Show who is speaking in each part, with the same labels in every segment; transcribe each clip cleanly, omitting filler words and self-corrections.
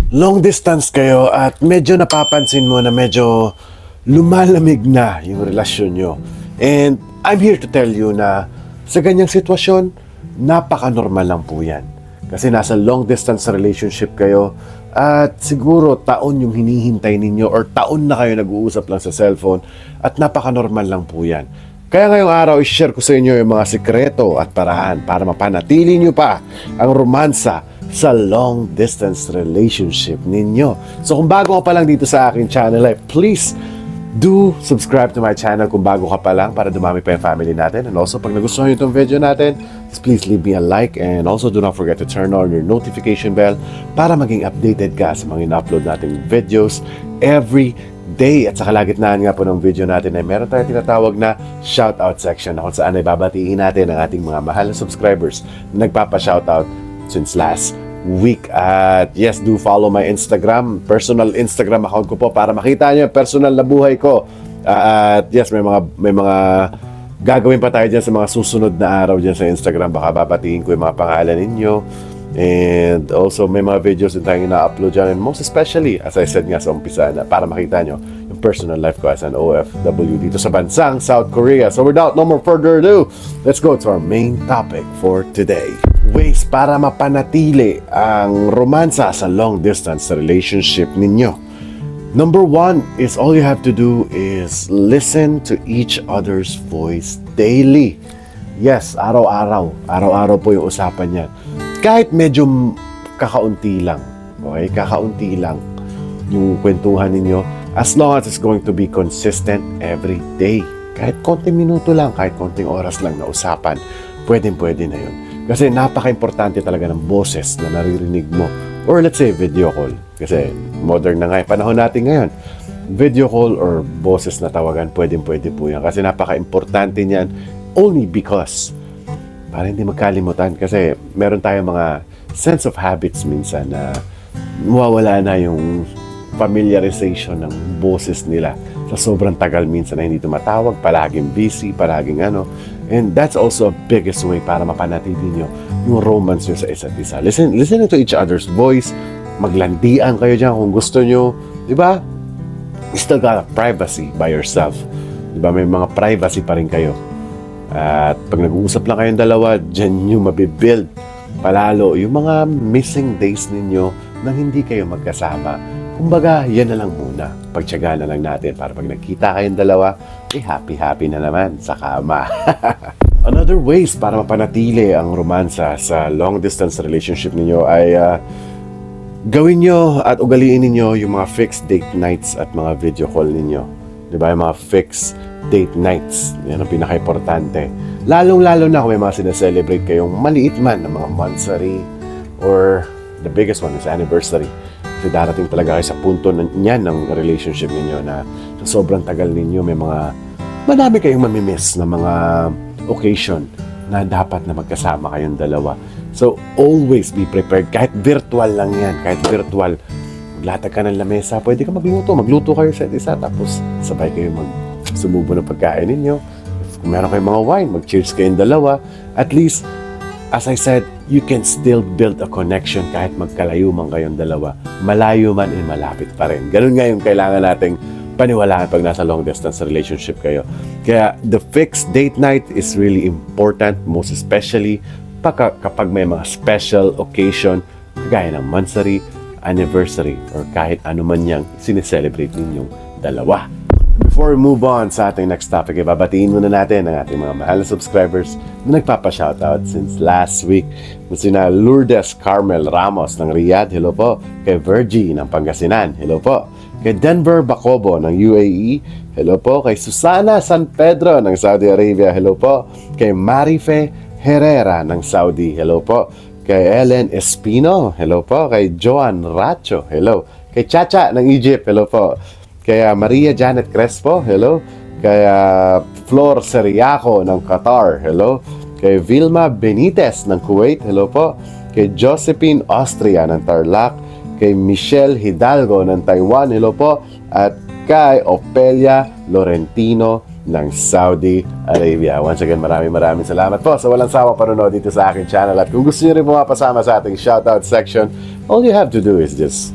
Speaker 1: long distance kayo at medyo napapansin mo na medyo lumalamig na yung relasyon nyo. And I'm here to tell you na sa ganyang sitwasyon, napaka-normal lang po yan. Kasi nasa long distance relationship kayo at siguro taon yung hinihintay ninyo or taon na kayo nag-uusap lang sa cellphone at napaka-normal lang po yan. Kaya ngayong araw, i-share ko sa inyo yung mga sikreto at paraan para mapanatili nyo pa ang romansa sa long distance relationship ninyo. So kung bago ka pa lang dito sa aking channel, please do subscribe to my channel kung bago ka pa lang para dumami pa yung family natin. And also pag nagustuhan nyo itong video natin, please leave me a like and also do not forget to turn on your notification bell para maging updated ka sa mga in-upload nating videos every day. At sa kalagitnaan nga po ng video natin ay meron tayong tinatawag na shoutout section na kung saan ay babatiin natin ang ating mga mahal na subscribers na nagpapa-shoutout since last week. At yes, do follow my Instagram, personal Instagram account ko po para makita nyo yung personal na buhay ko. At yes, may mga gagawin pa tayo dyan sa mga susunod na araw dyan sa Instagram. Baka babatiin ko yung mga pangalan ninyo. And also may mga videos din tayong ina-upload dyan. And most especially, as I said nga sa umpisa, na para makita nyo yung personal life ko as an OFW dito sa bansang South Korea. So without no more further ado, let's go to our main topic for today. Ways para mapanatili ang romansa sa long distance relationship ninyo. Number one is all you have to do is listen to each other's voice daily. Yes, araw-araw. Araw-araw po yung usapan yan. Kahit medyo kakaunti lang, okay? Kakaunti lang yung kwentuhan ninyo as long as it's going to be consistent every day. Kahit konting minuto lang, kahit konting oras lang na usapan, pwede na yun. Kasi napaka-importante talaga ng boses na naririnig mo. Or let's say video call. Kasi modern na nga yung panahon natin ngayon. Video call or boses na tawagan, pwede po yan. Kasi napaka-importante niyan only because para hindi magkalimutan. Kasi meron tayong mga sense of habits minsan na mawawala na yung familiarization ng boses nila sa sobrang tagal minsan na hindi tumatawag, palaging busy, palaging ano. And that's also a biggest way para mapanatili nyo yung romance nyo sa isa't isa. Listening to each other's voice, maglandian kayo dyan kung gusto nyo. Diba? You still got privacy by yourself. Diba? May mga privacy pa rin kayo. At pag nag-uusap lang kayong dalawa, dyan nyo mabibuild palalo yung mga missing days ninyo nang hindi kayo magkasama. Kumbaga, yan na lang muna. Pagtiyagaan na lang natin para pag nagkita kayong dalawa, happy-happy na naman sa kama. Another ways para mapanatili ang romansa sa long-distance relationship ninyo ay gawin nyo at ugaliin ninyo yung mga fixed date nights at mga video call ninyo. Diba? Yung mga fixed date nights. Yan ang pinaka-importante. Lalong-lalo na kung may mga sineselebrate kayong maliit man ng mga monthsary or the biggest one is anniversary. Kasi darating talaga kayo sa punto niyan ng relationship ninyo na sa sobrang tagal ninyo may mga madami kayong mamimiss na mga occasion na dapat na magkasama kayong dalawa. So, always be prepared. Kahit virtual lang yan. Kahit virtual. Maglatag ka ng lamesa. Pwede ka magluto. Magluto kayo sa isa. Tapos, sabay kayo sumubo ng pagkain ninyo. Kung meron kayong mga wine, mag-cheers kayong dalawa. At least, as I said, you can still build a connection kahit magkalayo man kayong dalawa. Malayo man and malapit pa rin. Ganun nga yung kailangan nating paniwalaan pag nasa long distance relationship kayo. Kaya the fixed date night is really important, most especially kapag may mga special occasion kagaya ng monthsary, anniversary, or kahit ano man yang sineselebrate ninyong dalawa. Before we move on sa ating next topic, babatiin muna natin ang ating mga mahal na subscribers na nagpapa-shoutout since last week. Sina Lourdes Carmel Ramos ng Riyadh, hello po. Kay Virgie ng Pangasinan, hello po. Kay Denver Bacobo ng UAE, hello po. Kay Susana San Pedro ng Saudi Arabia, hello po. Kay Marife Herrera ng Saudi, hello po. Kay Ellen Espino, hello po. Kay Joan Racho, hello. Kay Chacha ng Egypt, hello po. Kaya Maria Janet Crespo, hello. Kaya Flor Seriaco ng Qatar, hello. Kay Vilma Benitez ng Kuwait, hello po. Kay Josephine Austria ng Tarlac. Kay Michelle Hidalgo ng Taiwan, hello po. At kay Opelia Lorentino ng Saudi Arabia. Once again, maraming salamat po sa walang sawa panonood dito sa aking channel. At kung gusto niyo rin pumapasama sa ating shoutout section, all you have to do is just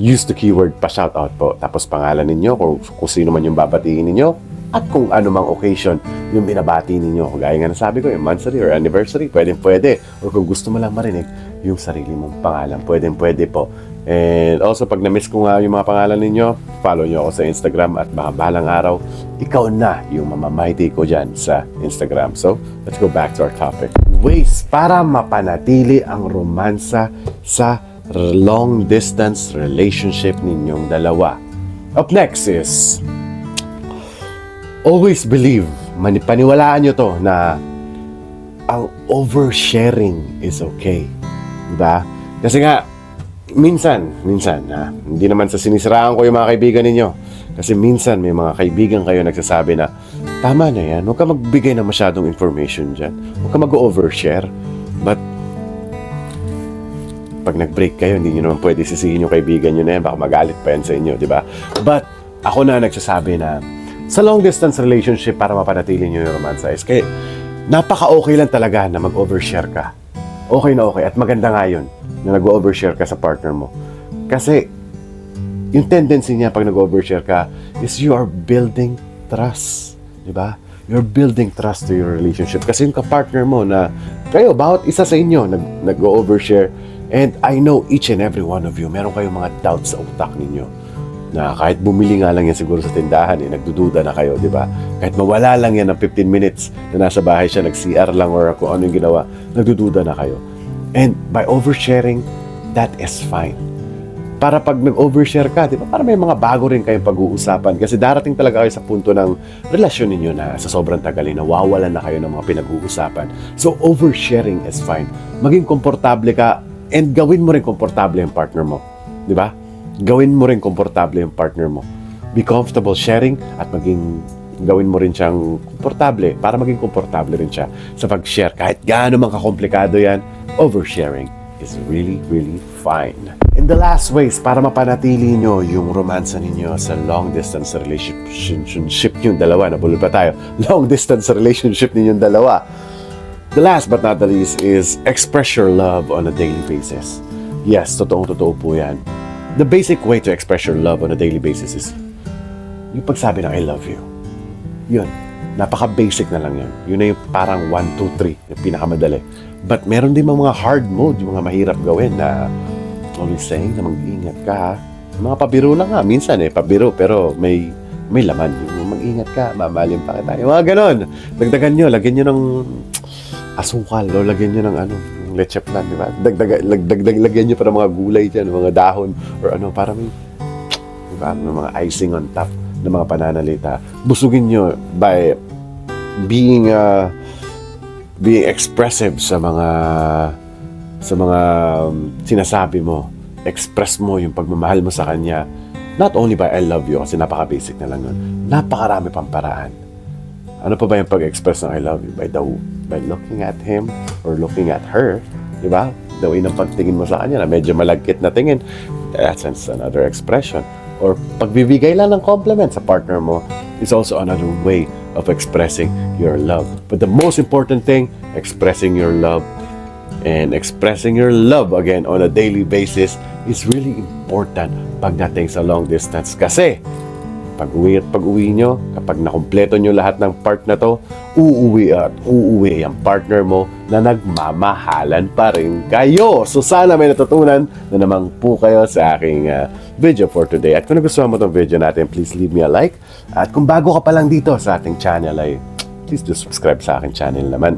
Speaker 1: use the keyword pa-shoutout po. Tapos pangalan ninyo, kung sino man yung babatiin ninyo, at kung ano mang occasion yung binabati ninyo. Gaya nga nasabi ko, yung monthsary or anniversary, pwede. Or kung gusto mo lang marinig yung sarili mong pangalan, pwede po. And also, pag na-miss ko nga yung mga pangalan ninyo, follow nyo ako sa Instagram at baka balang araw, ikaw na yung mamamayti ko dyan sa Instagram. So, let's go back to our topic. Ways para mapanatili ang romansa sa long-distance relationship ninyong dalawa. Up next is, always believe, paniwalaan nyo to na ang oversharing is okay. Diba? Kasi nga, minsan, hindi naman sa sinisiraan ko yung mga kaibigan ninyo. Kasi minsan may mga kaibigan kayo nagsasabi na, tama na yan, huwag ka magbigay ng masyadong information dyan. Huwag ka mag-overshare. But, pag nag-break kayo, hindi nyo naman pwede sisihin yung kaibigan nyo na yan. Baka magalit pa yan sa inyo, di ba? But, ako na nagsasabi na, sa long-distance relationship, para mapanatili nyo yung romansa is, kaya, napaka-okay lang talaga na mag-overshare ka. Okay na okay. At maganda nga yun na nag-overshare ka sa partner mo. Kasi, yung tendency niya pag nag-overshare ka is you are building trust. Diba? You're building trust to your relationship. Kasi yung ka-partner mo na kayo, bawat isa sa inyo nag-overshare. And I know each and every one of you, meron kayong mga doubts sa utak ninyo. Na kahit bumili nga lang yan siguro sa tindahan, nagdududa na kayo, di ba? Kahit mawala lang yan ng 15 minutes na nasa bahay siya, nag-CR lang or kung ano yung ginawa, nagdududa na kayo. And by oversharing, that is fine. Para pag nag-overshare ka, di ba? Para may mga bago rin kayong pag-uusapan. Kasi darating talaga kayo sa punto ng relasyon ninyo na sa sobrang tagal, nawawalan na kayo ng mga pinag-uusapan. So, oversharing is fine. Maging komportable ka and gawin mo rin komportable yung partner mo. Di ba? Gawin mo rin komportable yung partner mo. Be comfortable sharing at gawin mo rin siyang komportable para maging komportable rin siya sa pag-share. Kahit gaano man kakomplikado yan, oversharing is really, really fine. And the last ways para mapanatili nyo yung romansa ninyo sa long-distance relationship yung dalawa. Nabulol pa tayo. Long-distance relationship ninyong dalawa. The last but not the least is express your love on a daily basis. Yes, totoo po yan. The basic way to express your love on a daily basis is yung pagsabi ng I love you. Yun. Napaka-basic na lang yun. Yun na yung parang 1, 2, 3. Yung pinakamadali. But meron din mga hard mode, yung mga mahirap gawin na always saying na mag-ingat ka ha. Mga pabiro lang nga. Minsan pabiro pero may laman. Yung mag-ingat ka, mamalim pa kita. Yung mga ganon. Dagdagan nyo, lagyan nyo ng asukal o lagyan nyo ng leche plan, di ba? Lagyan nyo pa ng mga gulay dyan, mga dahon, or para may, di ba, may mga icing on top ng mga pananalita. Busugin nyo by being expressive sa mga sinasabi mo. Express mo yung pagmamahal mo sa kanya. Not only by I love you, kasi napaka-basic na lang yun. Napakarami pang paraan. Ano pa ba yung pag-express ng I love you? By looking at him or looking at her, di ba? The way ng pagtingin mo sa kanya na medyo malagkit na tingin, that's another expression. Or pagbibigay lang ng compliment sa partner mo is also another way of expressing your love. But the most important thing, expressing your love and expressing your love again on a daily basis is really important pagdating sa long distance. Kasi pag-uwi nyo, kapag nakumpleto nyo lahat ng part na to, uuwi ang partner mo na nagmamahalan pa rin kayo. So sana may natutunan na naman po kayo sa aking video for today. At kung nagustuhan mo itong video natin, please leave me a like. At kung bago ka pa lang dito sa ating channel, please do subscribe sa aking channel naman.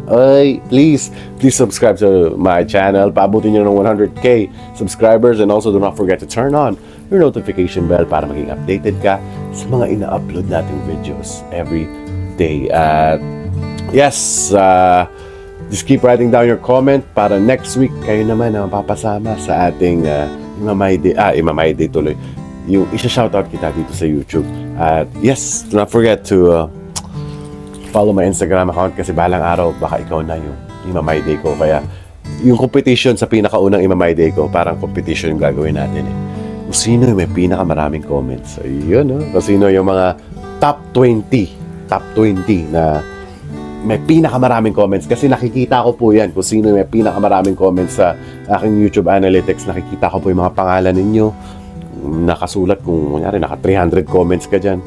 Speaker 1: Please subscribe to my channel. Paabutin nyo ng 100k subscribers, and also do not forget to turn on your notification bell para maging updated ka sa mga ina-upload nating videos every day. Yes, just keep writing down your comment para next week kayo naman na mapapasama sa ating Imamay Day tuloy. Yung isa-shoutout kita dito sa YouTube. At yes, do not forget to follow my Instagram account kasi balang araw baka ikaw na yung Imamay Day ko. Kaya yung competition sa pinakaunang Imamay Day ko, parang competition yung gagawin natin Kung sino yung may pinakamaraming comments. Ayun, Kung sino yung mga top 20 na may pinakamaraming comments. Kasi nakikita ko po yan kung sino yung may pinakamaraming comments sa aking YouTube Analytics. Nakikita ko po yung mga pangalan ninyo. nakasulat kung kunyari naka 300 comments ka dyan,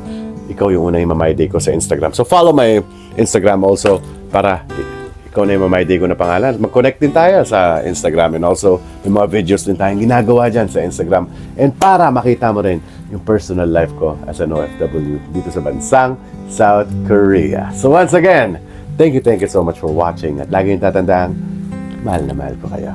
Speaker 1: ikaw yung una yung My Day ko sa Instagram. So follow my Instagram also para ikaw na yung My Day ko na pangalan. Mag-connect din tayo sa Instagram, and also may mga videos din tayong ginagawa dyan sa Instagram. And para makita mo rin yung personal life ko as an OFW dito sa bansang South Korea. So once again, thank you so much for watching. At lagi yung tatandaan, mahal na mahal ko kayo.